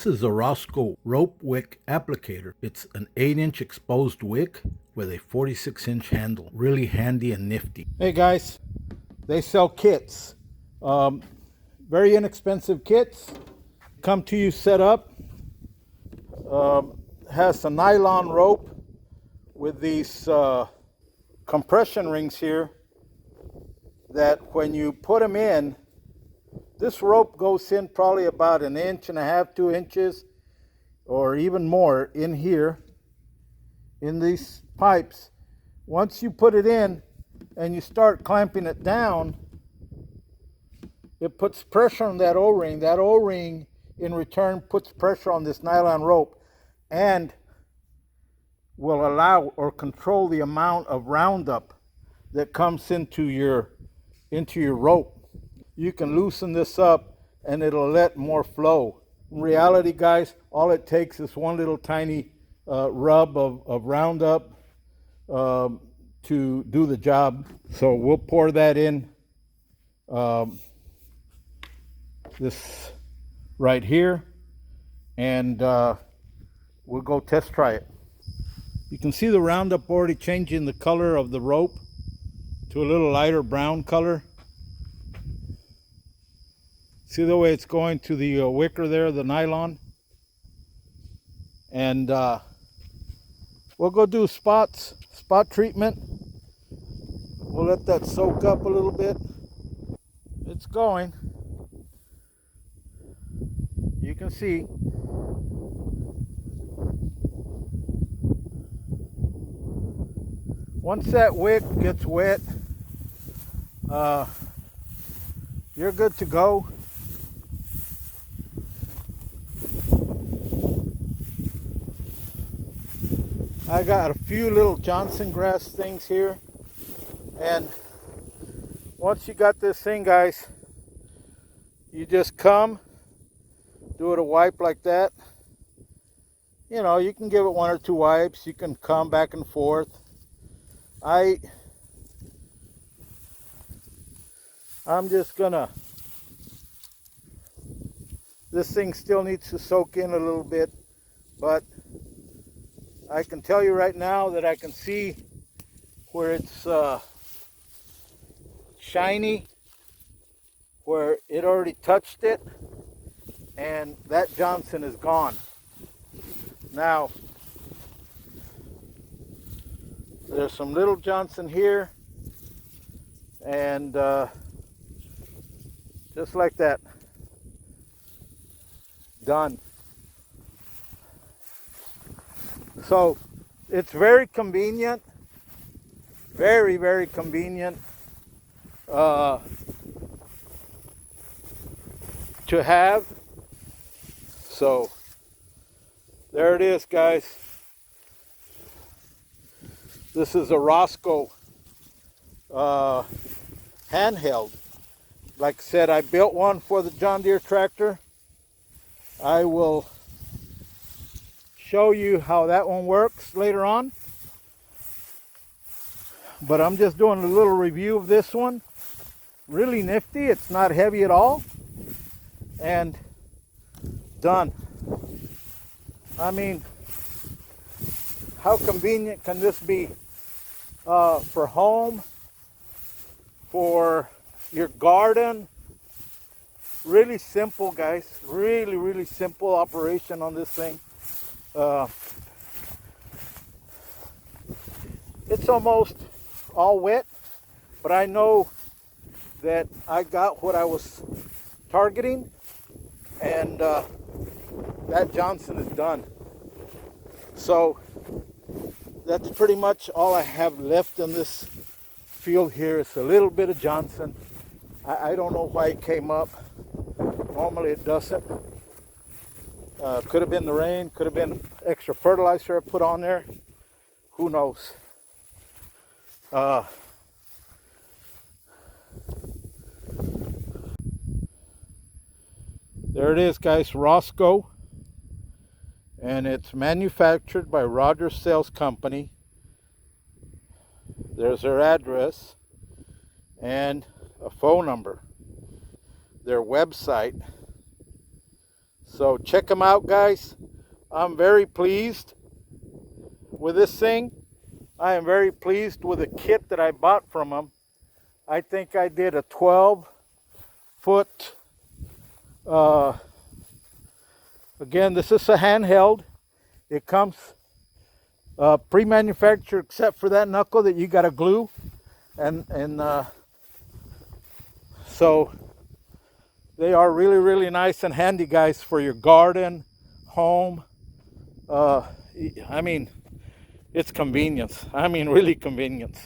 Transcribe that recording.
This is a Rosco Rope Wick applicator. It's an 8-inch exposed wick with a 46-inch handle. Really handy and nifty. Hey guys, they sell kits. Very inexpensive kits. Come to you set up. Has a nylon rope with these compression rings here that when you put them in, this rope goes in probably about 1.5 inches, 2 inches, or even more in here, in these pipes. Once you put it in and you start clamping it down, it puts pressure on that O-ring. That O-ring in return puts pressure on this nylon rope and will allow or control the amount of Roundup that comes into your rope. You can loosen this up and it'll let more flow. In reality, guys, all it takes is one little tiny rub of Roundup to do the job. So we'll pour that in this right here, and we'll go test try it. You can see the Roundup already changing the color of the rope to a little lighter brown color. See the way it's going to the wicker there, the nylon? And we'll go do spot treatment. We'll let that soak up a little bit. It's going. You can see. Once that wick gets wet, you're good to go. I got a few little Johnston Grass things here, and once you got this thing, guys, you just come, do it a wipe like that. You know, you can give it 1 or 2 wipes. You can come back and forth. I'm just gonna, this thing still needs to soak in a little bit, but I can tell you right now that I can see where it's shiny, where it already touched it, and that Johnston is gone. Now, there's some little Johnston here, and just like that, done. So it's very convenient, very, very convenient to have. So there it is, guys. This is a Rosco handheld. Like I said, I built one for the John Deere tractor. I will show you how that one works later on, but I'm just doing a little review of this one. Really nifty. It's not heavy at all, and done. I mean, how convenient can this be for home, for your garden? Really simple, guys. Really, really simple operation on this thing. It's almost all wet, but I know that I got what I was targeting, and that Johnston is done. So that's pretty much all I have left in this field here. It's a little bit of Johnston. I don't know why it came up. Normally it doesn't. Could have been the rain, could have been extra fertilizer I put on there. Who knows? There it is, guys, Rosco. And it's manufactured by Rogers Sales Company. There's their address and a phone number. Their website, So check them out, guys. I'm very pleased with this thing. I am very pleased with the kit that I bought from them. I think I did a 12-foot. Again, this is a handheld. It comes pre-manufactured except for that knuckle that you got to glue. And so they are really, really nice and handy, guys, for your garden, home. I mean, it's convenience. I mean, really convenience.